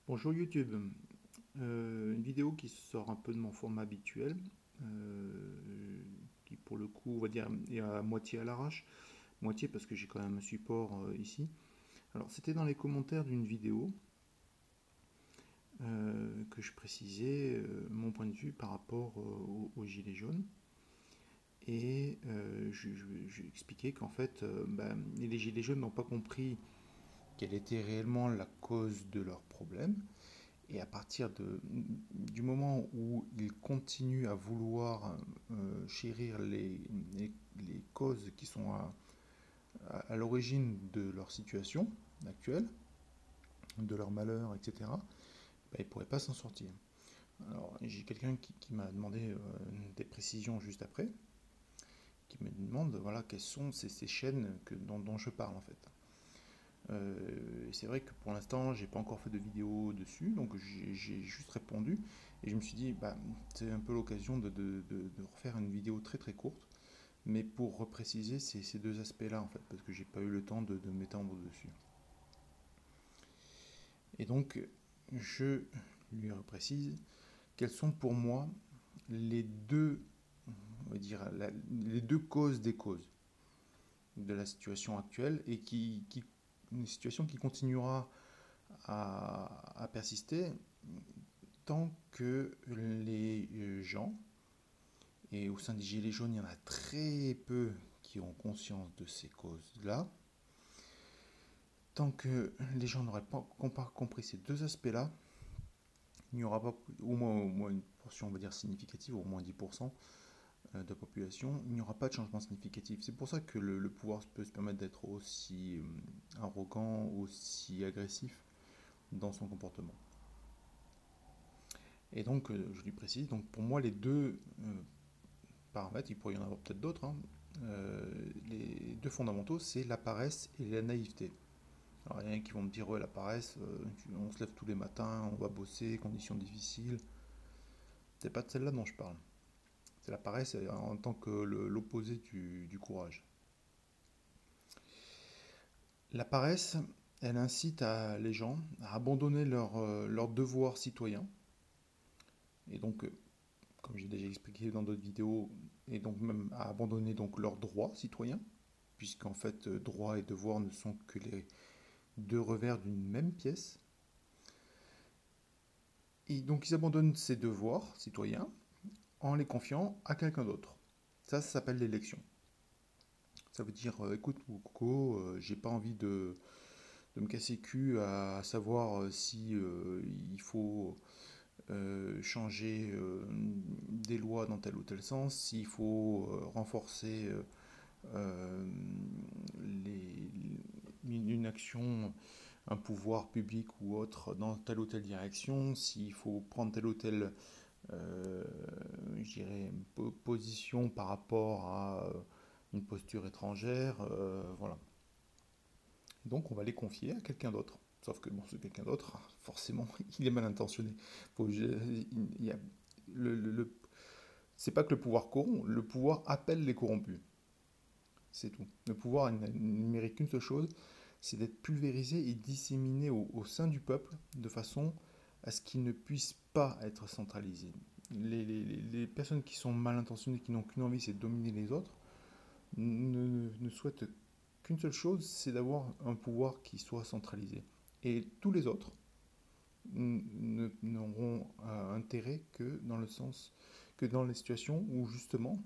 Bonjour YouTube. Une vidéo qui sort un peu de mon format habituel, qui pour le coup, on va dire, est à moitié à l'arrache, moitié parce que j'ai quand même un support ici. Alors, c'était dans les commentaires d'une vidéo que je précisais mon point de vue par rapport aux gilets jaunes. Et je expliquais qu'en fait, les gilets jaunes n'ont pas compris quelle était réellement la cause de leurs problèmes. Et à partir du moment où ils continuent à vouloir chérir les causes qui sont à l'origine de leur situation actuelle, de leur malheur, etc., ils ne pourraient pas s'en sortir. Alors, j'ai quelqu'un qui m'a demandé des précisions juste après, qui me demande voilà, quelles sont ces chaînes dont je parle en fait. C'est vrai que pour l'instant, j'ai pas encore fait de vidéo dessus, donc j'ai juste répondu. Et je me suis dit, c'est un peu l'occasion de refaire une vidéo très très courte, mais pour repréciser ces deux aspects-là, en fait, parce que j'ai pas eu le temps de m'étendre dessus. Et donc, je lui reprécise quelles sont pour moi les deux, on va dire, les deux causes des causes de la situation actuelle et une situation qui continuera à persister tant que les gens, et au sein des Gilets jaunes, il y en a très peu qui ont conscience de ces causes-là, tant que les gens n'auraient pas compris ces deux aspects-là, il n'y aura pas, au moins une portion, on va dire, significative, au moins 10% de la population, il n'y aura pas de changement significatif. C'est pour ça que le pouvoir peut se permettre d'être aussi arrogant, aussi agressif dans son comportement. Et donc, je lui précise, donc pour moi, les deux paramètres, il pourrait y en avoir peut-être d'autres, hein, les deux fondamentaux, c'est la paresse et la naïveté. Alors, il y en a qui vont me dire, ouais, la paresse, on se lève tous les matins, on va bosser, conditions difficiles. C'est pas de celle-là dont je parle. C'est la paresse en tant que l'opposé du courage. La paresse, elle incite les gens à abandonner leurs devoirs citoyens. Et donc, comme j'ai déjà expliqué dans d'autres vidéos, et donc même à abandonner donc leurs droits citoyens, puisqu'en fait, droits et devoirs ne sont que les deux revers d'une même pièce. Et donc, ils abandonnent ces devoirs citoyens en les confiant à quelqu'un d'autre. Ça s'appelle l'élection. Ça veut dire, écoute, Coco, j'ai pas envie de me casser le cul à savoir si il faut changer des lois dans tel ou tel sens, s'il faut renforcer euh, les, une action, un pouvoir public ou autre dans telle ou telle direction, s'il faut prendre telle ou telle euh, je dirais, position par rapport à une posture étrangère, voilà. Donc on va les confier à quelqu'un d'autre. Sauf que bon, ce quelqu'un d'autre, forcément, il est mal intentionné. Il y a c'est pas que le pouvoir corrompt, le pouvoir appelle les corrompus. C'est tout. Le pouvoir ne mérite qu'une seule chose, c'est d'être pulvérisé et disséminé au sein du peuple de façon à ce qu'il ne puisse pas être centralisé. Les personnes qui sont mal intentionnées, qui n'ont qu'une envie, c'est de dominer les autres, ne souhaitent qu'une seule chose, c'est d'avoir un pouvoir qui soit centralisé. Et tous les autres n'auront intérêt que dans le sens que dans les situations où justement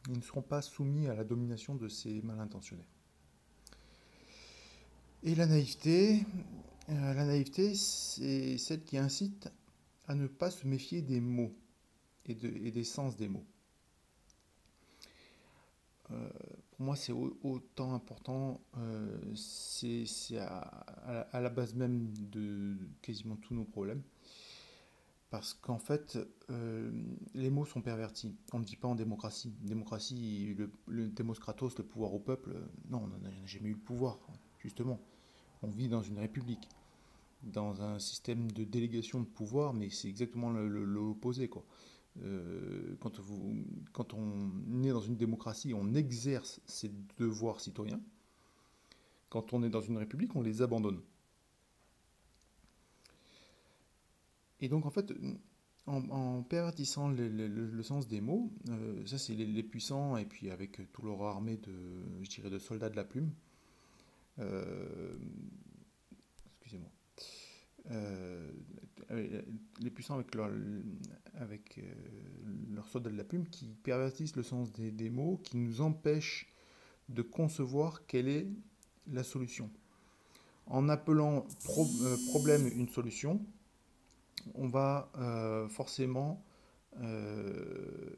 ils ne seront pas soumis à la domination de ces mal intentionnés. Et la naïveté, c'est celle qui incite à ne pas se méfier des mots et des sens des mots. Pour moi, c'est autant important, c'est à la base même de quasiment tous nos problèmes. Parce qu'en fait, les mots sont pervertis. On ne dit pas en démocratie. Démocratie, le démos kratos, le pouvoir au peuple, non, on n'a jamais eu le pouvoir, justement. On vit dans une république, dans un système de délégation de pouvoir, mais c'est exactement l'opposé, quoi. Quand on est dans une démocratie, on exerce ses devoirs citoyens. Quand on est dans une république, on les abandonne. Et donc en fait, en pervertissant le sens des mots, ça c'est les puissants, et puis avec tout leur armée de, je dirais, de soldats de la plume, euh, excusez-moi, euh, les puissants avec leurs soldats de la plume qui pervertissent le sens des mots, qui nous empêchent de concevoir quelle est la solution. En appelant problème une solution, on va forcément euh,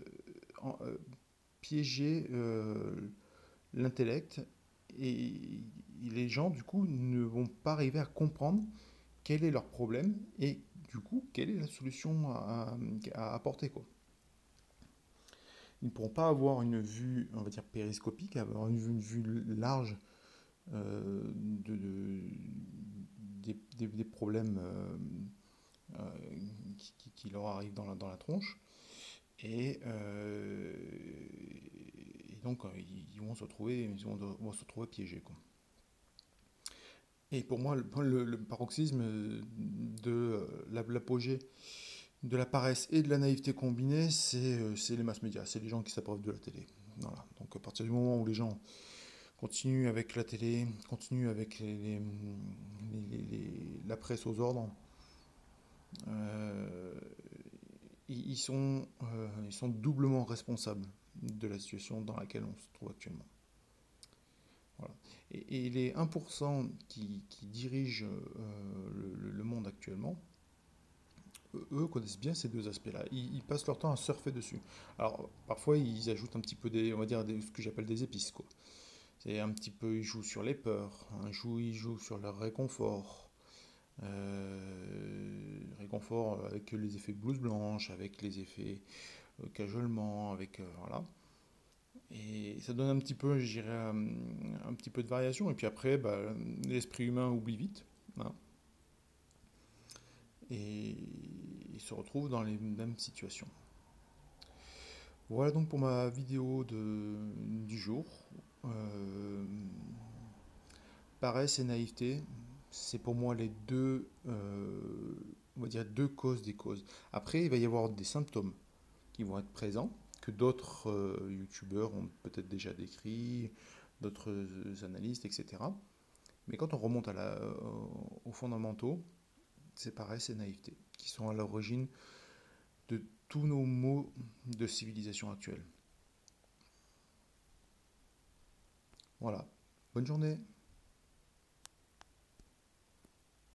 en- euh, piéger l'intellect, et les gens du coup ne vont pas arriver à comprendre quel est leur problème et du coup quelle est la solution à apporter quoi. Ils ne pourront pas avoir une vue, on va dire périscopique, avoir une vue large des problèmes euh, qui leur arrivent dans la tronche. Et donc, ils vont se retrouver, vont se retrouver piégés, quoi. Et pour moi, le paroxysme de l'apogée de la paresse et de la naïveté combinée, c'est les masses médias, c'est les gens qui s'abreuvent de la télé. Voilà. Donc, à partir du moment où les gens continuent avec la télé, continuent avec la presse aux ordres, euh, ils sont doublement responsables de la situation dans laquelle on se trouve actuellement. Voilà. Et les 1% qui dirigent le monde actuellement, eux connaissent bien ces deux aspects-là. Ils passent leur temps à surfer dessus. Alors, parfois, ils ajoutent un petit peu on va dire, ce que j'appelle des épices, quoi. C'est un petit peu, ils jouent sur les peurs, ils jouent sur leur réconfort. Réconfort avec les effets blouse blanche, avec les effets cajolement, avec voilà. Et ça donne un petit peu, je dirais, un petit peu de variation. Et puis après, bah, l'esprit humain oublie vite, hein, et il se retrouve dans les mêmes situations. Voilà donc pour ma vidéo du jour. Euh, Paresse et naïveté, c'est pour moi les deux, on va dire deux causes des causes. Après, il va y avoir des symptômes qui vont être présents, que d'autres youtubeurs ont peut-être déjà décrit, d'autres analystes, etc. Mais quand on remonte aux fondamentaux, c'est pareil, c'est naïveté, qui sont à l'origine de tous nos maux de civilisation actuelle. Voilà. Bonne journée.